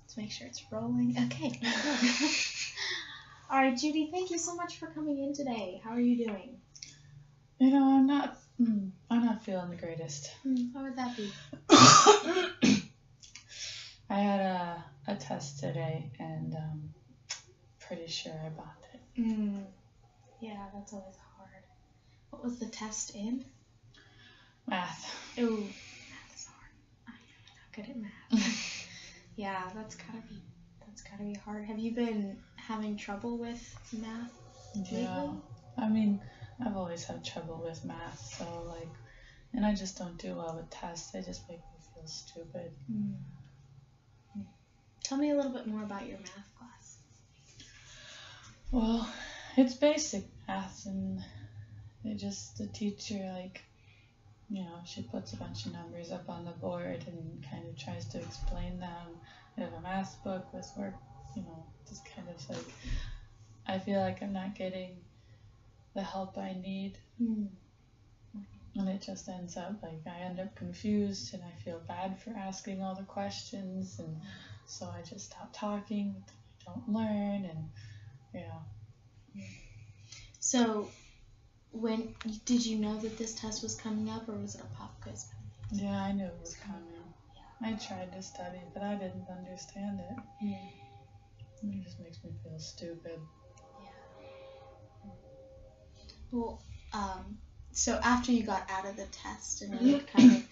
Let's make sure it's rolling. Okay. All right, Judy, thank you so much for coming in today. How are you doing? You know, I'm not feeling the greatest. How would that be? I had a test today, and pretty sure I bombed it. Yeah, that's always hard. What was the test in? Math. Ooh, math is hard. I'm not good at math. Yeah, that's gotta be hard. Have you been having trouble with math lately? Yeah. I mean, I've always had trouble with math, so and I just don't do well with tests. They just make me feel stupid. Tell me a little bit more about your math class. Well, it's basic math, and the teacher, she puts a bunch of numbers up on the board and kind of tries to explain them. I have a math book with work, just kind of I feel like I'm not getting the help I need. And it just ends up I end up confused, and I feel bad for asking all the questions, and so I just stop talking, but then I don't learn, and yeah. So, did you know that this test was coming up, or was it a pop quiz? Yeah, I knew it was coming. I tried to study, but I didn't understand it. It just makes me feel stupid. Yeah. Well, so after you got out of the test, and then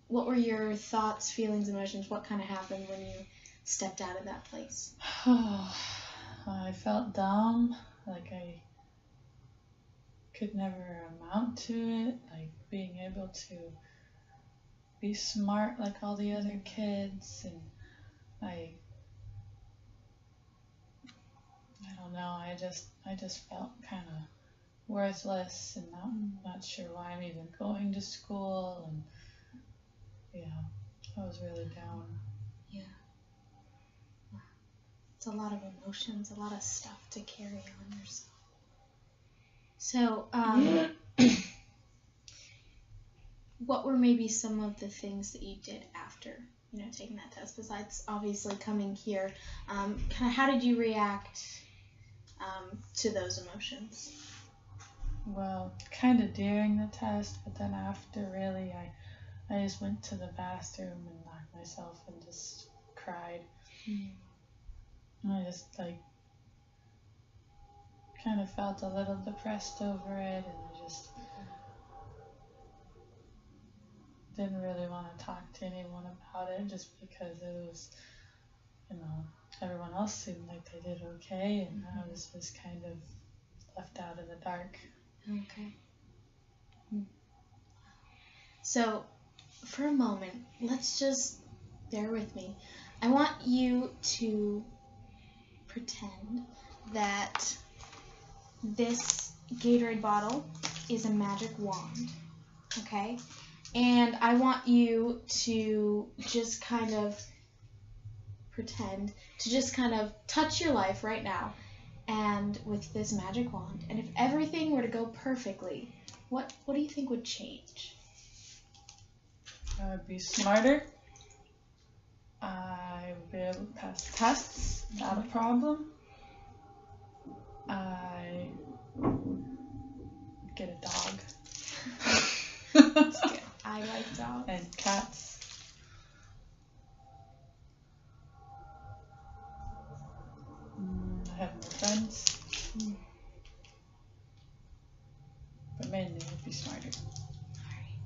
what were your thoughts, feelings, emotions? What kind of happened when you stepped out of that place? I felt dumb, like I could never amount to it, being able to be smart like all the other kids, and I don't know, I just felt kind of worthless, and not sure why I'm even going to school, and I was really down. Yeah. It's a lot of emotions, a lot of stuff to carry on yourself. So, what were maybe some of the things that you did after, taking that test, besides obviously coming here? Kind of how did you react to those emotions? Well, kind of during the test, but then after, really, I just went to the bathroom and locked myself and just cried. And I just kind of felt a little depressed over it, and I just didn't really want to talk to anyone about it, just because it was, everyone else seemed like they did okay, and I was just kind of left out in the dark. Okay. So, for a moment, let's just bear with me. I want you to pretend that this Gatorade bottle is a magic wand, okay? And I want you to just kind of pretend to just kind of touch your life right now and with this magic wand. And if everything were to go perfectly, what do you think would change? I would be smarter. I would be able to pass tests without a problem. I would get a dog. That's good. I like dogs. And cats. I have more friends. But mainly I'd be smarter.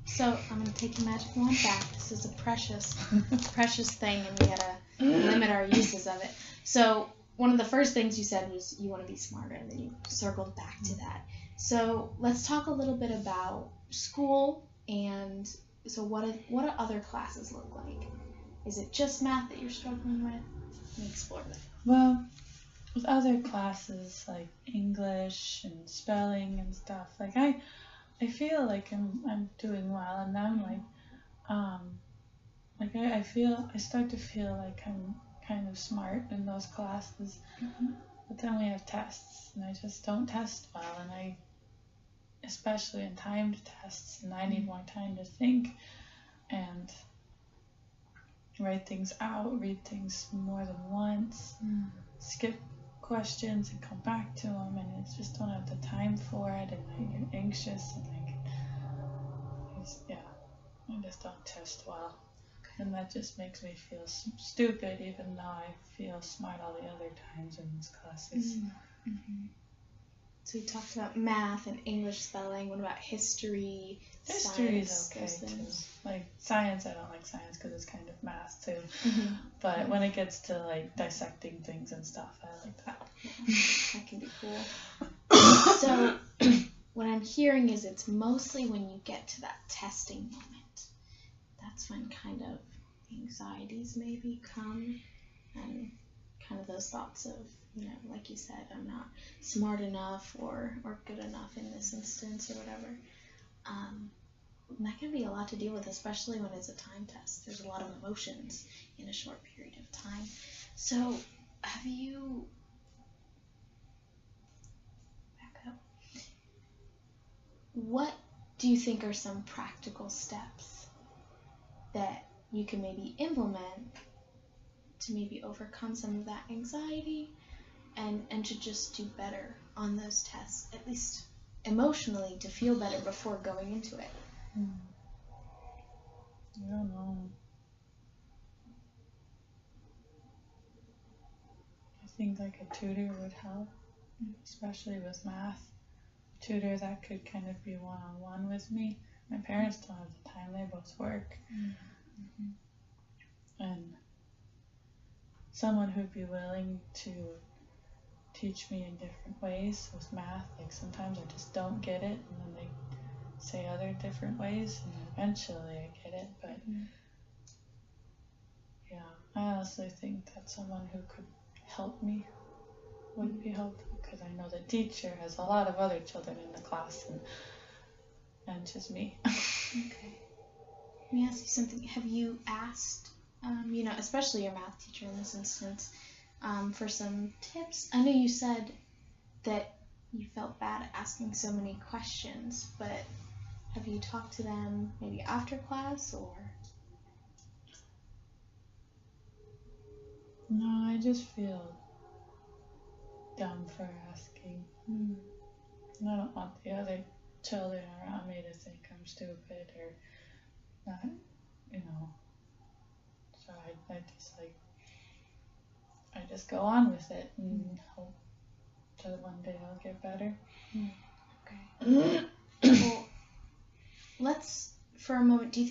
So I'm going to take your magic wand back. This is a precious thing, and we got to limit our uses of it. So one of the first things you said was you want to be smarter, and then you circled back to that. So let's talk a little bit about school, and so what do other classes look like? Is it just math that you're struggling with? Let me explore that. Well, with other classes like English and spelling and stuff, I feel like I'm doing well, and I'm I start to feel like I'm kind of smart in those classes. But then we have tests, and I just don't test well, and especially in timed tests, and I need more time to think, and write things out, read things more than once, skip questions and come back to them, and I just don't have the time for it, and I get anxious, and I just don't test well. And that just makes me feel stupid, even though I feel smart all the other times in these classes. Mm-hmm. So we talked about math and English spelling. What about history? History is science, okay too. Like science, I don't like science because it's kind of math too. Mm-hmm. But when it gets to like dissecting things and stuff, I like that. Yeah, that can be cool. So what I'm hearing is it's mostly when you get to that testing moment. That's when kind of anxieties maybe come, and kind of those thoughts of, like you said, I'm not smart enough or good enough in this instance or whatever. And that can be a lot to deal with, especially when it's a time test. There's a lot of emotions in a short period of time. So have you... Back up. What do you think are some practical steps that you can maybe implement to maybe overcome some of that anxiety and to just do better on those tests, at least emotionally, to feel better before going into it? I don't know. I think like a tutor would help, especially with math. A tutor that could kind of be one-on-one with me. My parents don't have the time, they both work. Mm-hmm. And someone who'd be willing to teach me in different ways with math. Like sometimes I just don't get it, and then they say other different ways, and eventually I get it. But yeah, I honestly think that someone who could help me would be helpful, because I know the teacher has a lot of other children in the class, and just me. Okay. Let me ask you something. Have you asked, especially your math teacher in this instance, for some tips? I know you said that you felt bad at asking so many questions, but have you talked to them maybe after class or? No, I just feel dumb for asking. And I don't want the other children around me to think I'm stupid or not, So I just go on with it and hope that one day I'll get better. Okay. Well, let's, for a moment, do you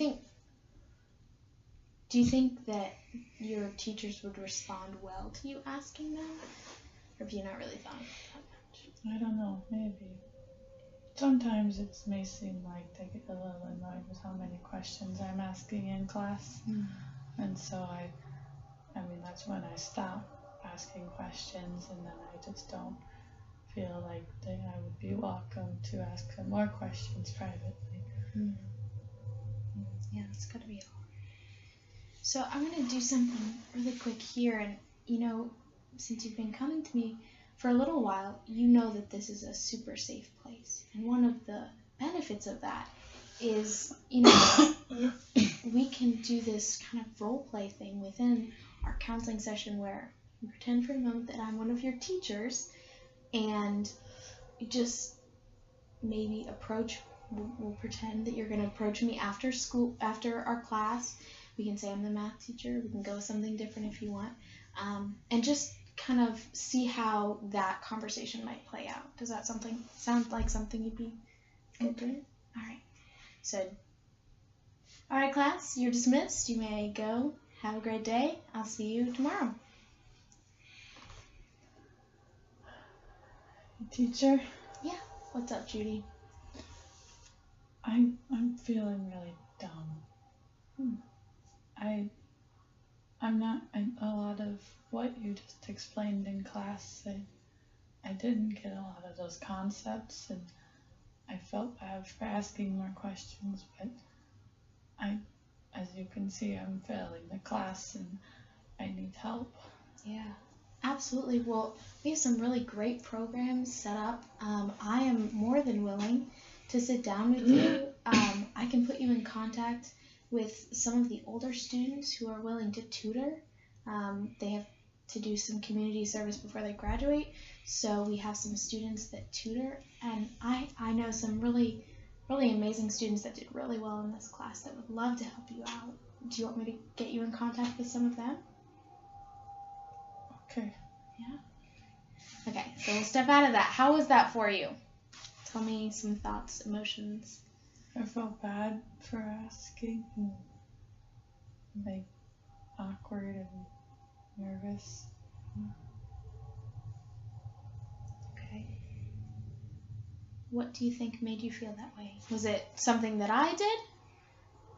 think that your teachers would respond well to you asking them? Or have you not really thought about that much? I don't know, maybe. Sometimes it may seem like they get a little annoyed with how many questions I'm asking in class. And so that's when I stop asking questions, and then I just don't feel like I would be welcome to ask them more questions privately. Yeah, that's gotta be hard. So I'm gonna do something really quick here, and since you've been coming to me for a little while, you know that this is a super safe place. And one of the benefits of that is, we can do this kind of role play thing within our counseling session where you pretend for a moment that I'm one of your teachers, and you just maybe we'll pretend that you're going to approach me after school, after our class. We can say I'm the math teacher. We can go with something different if you want. And just kind of see how that conversation might play out. Does that sound like something you'd be good doing? All right. So, all right, class, you're dismissed. You may go. Have a great day. I'll see you tomorrow. Teacher? Yeah. What's up, Judy? I'm feeling really dumb. A lot of what you just explained in class, I didn't get a lot of those concepts, and I felt bad for asking more questions, but as you can see, I'm failing the class and I need help. Yeah, absolutely. Well, we have some really great programs set up. I am more than willing to sit down with you. I can put you in contact with some of the older students who are willing to tutor. They have to do some community service before they graduate, so we have some students that tutor, and I know some really amazing students that did really well in this class that would love to help you out. Do you want me to get you in contact with some of them? Okay. Yeah? Okay, so we'll step out of that. How was that for you? Tell me some thoughts, emotions. I felt bad for asking, and, like, awkward and nervous. Okay. What do you think made you feel that way? Was it something that I did?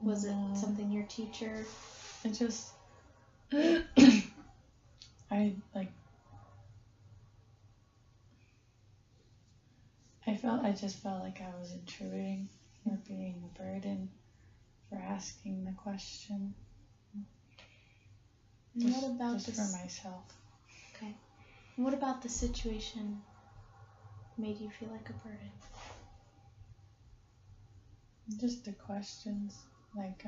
Was it something your teacher? It just, I just felt like I was intruding or being a burden for asking the question. And what about just for myself? Okay. And what about the situation made you feel like a burden? Just the questions. Like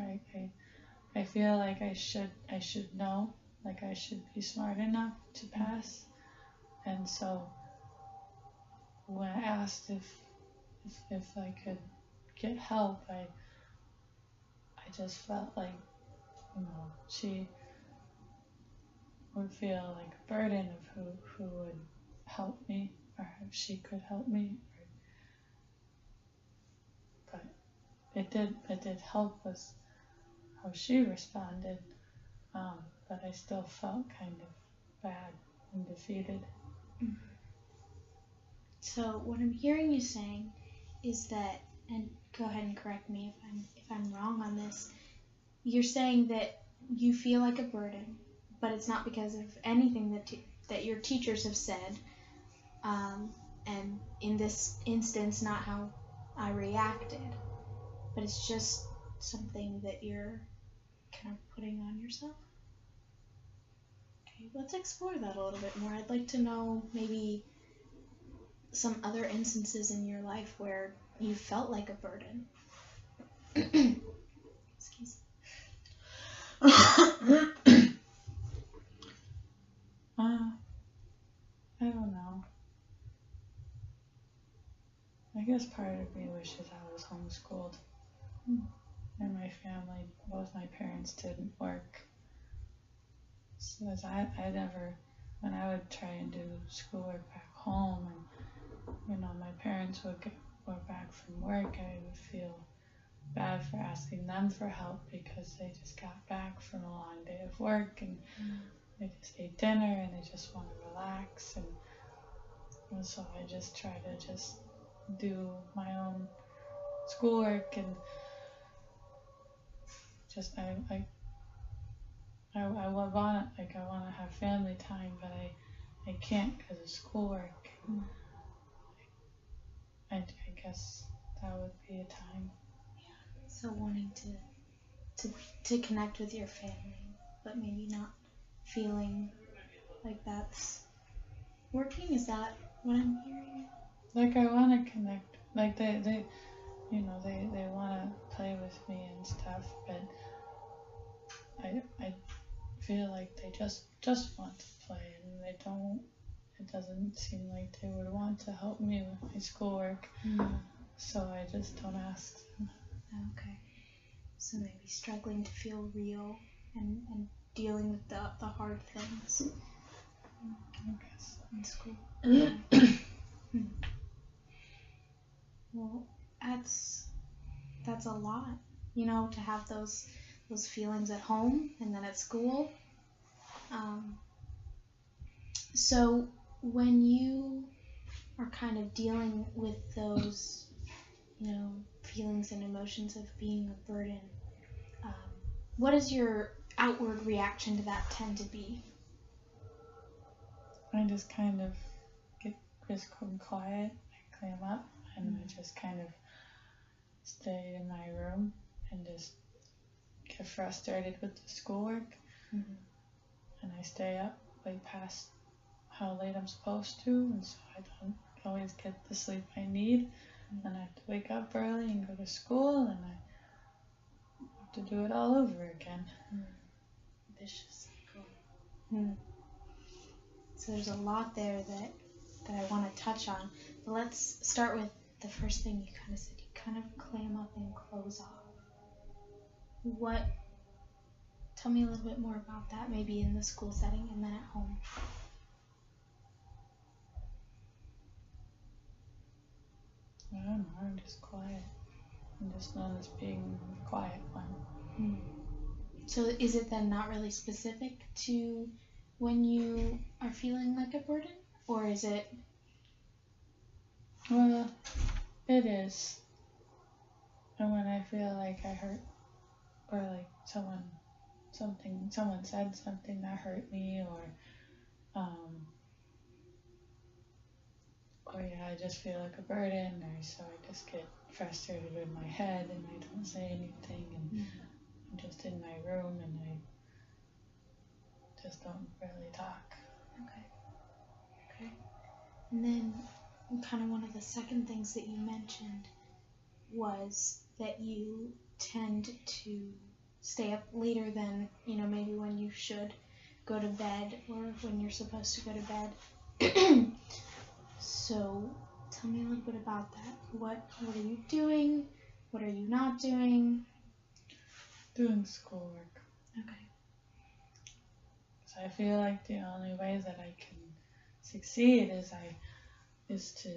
I feel like I should know. Like I should be smart enough to pass. And so when I asked if I could get help, I just felt like, she would feel like a burden of who would help me, or if she could help me. But it did help with how she responded, but I still felt kind of bad and defeated. Mm-hmm. So what I'm hearing you saying is that, and go ahead and correct me if I'm wrong on this, you're saying that you feel like a burden, but it's not because of anything that your teachers have said, and in this instance, not how I reacted, but it's just something that you're kind of putting on yourself. Okay, let's explore that a little bit more. I'd like to know maybe some other instances in your life where you felt like a burden. Excuse me. I don't know. I guess part of me wishes I was homeschooled. And my family, both my parents didn't work. So I never, when I would try and do schoolwork back home, and my parents would go back from work, I would feel bad for asking them for help because they just got back from a long day of work and they just ate dinner and they just want to relax, and so I just try to just do my own schoolwork, and just I want to have family time, but I can't because of schoolwork. I guess that would be a time. Yeah. So wanting to connect with your family, but maybe not feeling like that's working. Is that what I'm hearing? Like I want to connect. Like they want to play with me and stuff, but I feel like they just want to play, and they don't. It doesn't seem like they would want to help me with my schoolwork, so I just don't ask them. Okay. So maybe struggling to feel real and dealing with the hard things. I guess in school. Well, that's a lot, to have those feelings at home and then at school. So when you are kind of dealing with those, feelings and emotions of being a burden, what does your outward reaction to that tend to be? I just kind of get quiet, I clam up, and I just kind of stay in my room and just get frustrated with the schoolwork, and I stay up way past how late I'm supposed to, and so I don't always get the sleep I need, and I have to wake up early and go to school, and I have to do it all over again. Vicious cycle. So there's a lot there that I want to touch on. But let's start with the first thing you kind of said. You kind of clam up and close off. Tell me a little bit more about that, maybe in the school setting and then at home. I don't know, I'm just quiet. I'm just known as being the quiet one. So is it then not really specific to when you are feeling like a burden? Or is it? Well, it is. And when I feel like I hurt, or like someone said something that hurt me, or I just feel like a burden, or so I just get frustrated in my head and I don't say anything, and I'm just in my room and I just don't really talk. Okay. And then kind of one of the second things that you mentioned was that you tend to stay up later than, maybe when you should go to bed or when you're supposed to go to bed. So tell me a little bit about that. What are you doing? What are you not doing? Doing schoolwork. Okay. So I feel like the only way that I can succeed is to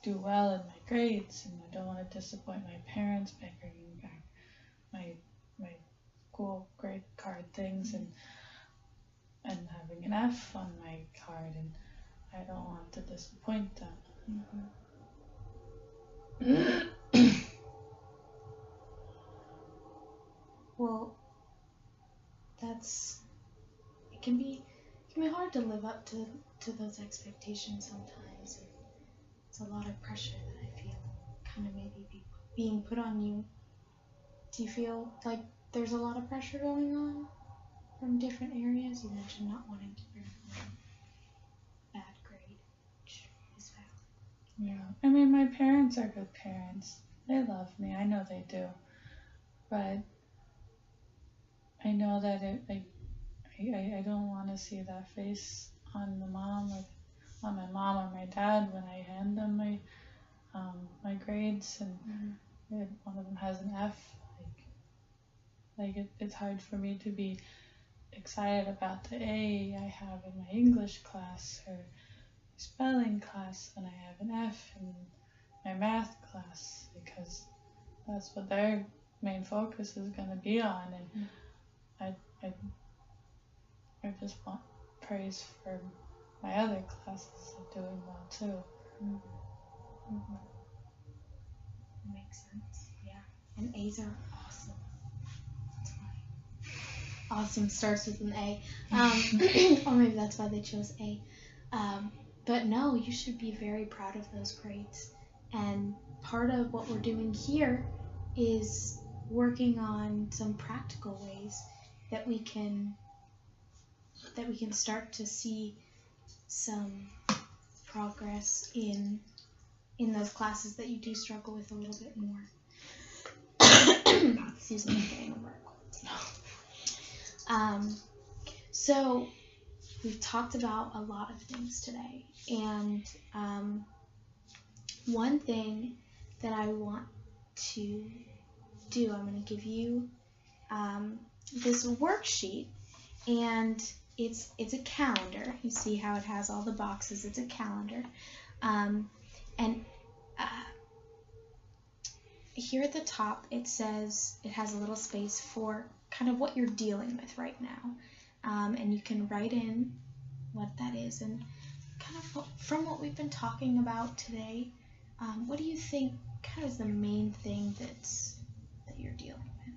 do well in my grades, and I don't want to disappoint my parents by bringing back my school grade card things and having an F on my card, and I don't want to disappoint them. Well, it can be hard to live up to those expectations sometimes. And it's a lot of pressure that I feel kind of maybe being put on you. Do you feel like there's a lot of pressure going on from different areas? You mentioned not wanting to bring home a bad grade, which is valid. Yeah, I mean, my parents are good parents. They love me. I know they do. But I know that I don't want to see that face on the mom, or on my mom or my dad when I hand them my grades, and if one of them has an F. It's hard for me to be excited about the A I have in my English class or spelling class when I have an F in my math class, because that's what their main focus is going to be on, and I just want praise for my other classes of doing well too. Makes sense. Yeah, and A's are awesome. That's why awesome starts with an A, or maybe that's why they chose A. But no, you should be very proud of those grades. And part of what we're doing here is working on some practical ways that we can start to see some progress in those classes that you do struggle with a little bit more. Excuse me, I'm getting over a cold. So we've talked about a lot of things today, and one thing that I want to do, I'm going to give you this worksheet, and it's a calendar. You see how it has all the boxes. It's a calendar, and here at the top it says, it has a little space for kind of what you're dealing with right now, and you can write in what that is, and kind of from what we've been talking about today, what do you think kind of is the main thing that you're dealing with?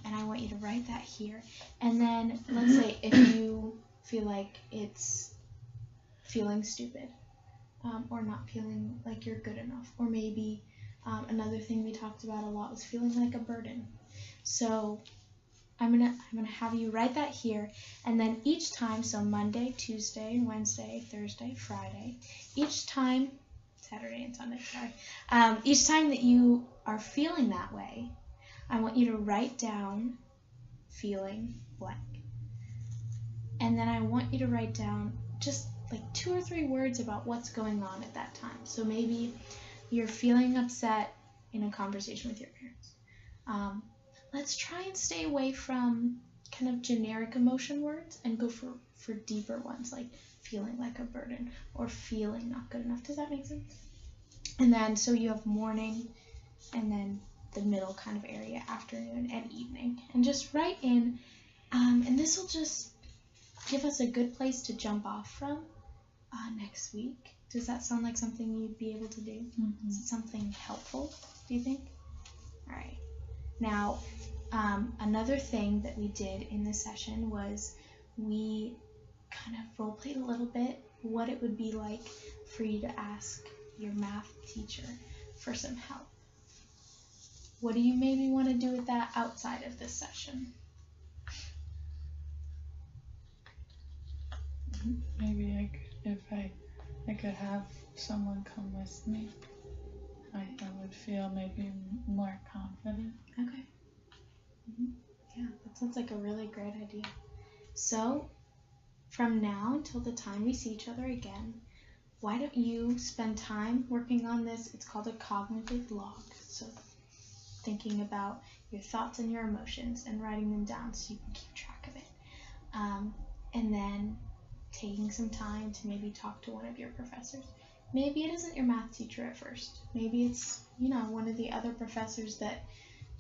And I want you to write that here. And then let's say if you feel like it's feeling stupid, or not feeling like you're good enough, or maybe another thing we talked about a lot was feeling like a burden. So I'm gonna have you write that here, and then each time, so Monday, Tuesday, Wednesday, Thursday, Friday, each time, Saturday and Sunday, sorry, each time that you are feeling that way, I want you to write down feeling blank. And then I want you to write down just like 2 or 3 words about what's going on at that time. So maybe you're feeling upset in a conversation with your parents. Let's try and stay away from kind of generic emotion words and go for deeper ones, like feeling like a burden or feeling not good enough. Does that make sense? And then so you have morning and then the middle kind of area, afternoon and evening. And just write in, and this will just give us a good place to jump off from next week. Does that sound like something you'd be able to do? Mm-hmm. Is it something helpful, do you think? All right. Now, another thing that we did in this session was we kind of role-played a little bit what it would be like for you to ask your math teacher for some help. What do you maybe want to do with that outside of this session? Maybe if I could have someone come with me, I would feel maybe more confident. Okay. Yeah, that sounds like a really great idea. So, from now until the time we see each other again, why don't you spend time working on this? It's called a cognitive log. So, thinking about your thoughts and your emotions and writing them down so you can keep track of it. And then taking some time to maybe talk to one of your professors. Maybe it isn't your math teacher at first. Maybe it's, one of the other professors that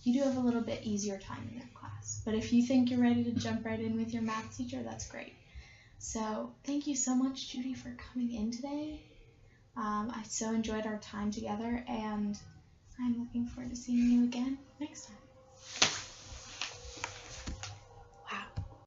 you do have a little bit easier time in their class. But if you think you're ready to jump right in with your math teacher, that's great. So thank you so much, Judy, for coming in today. I so enjoyed our time together, and I'm looking forward to seeing you again next time.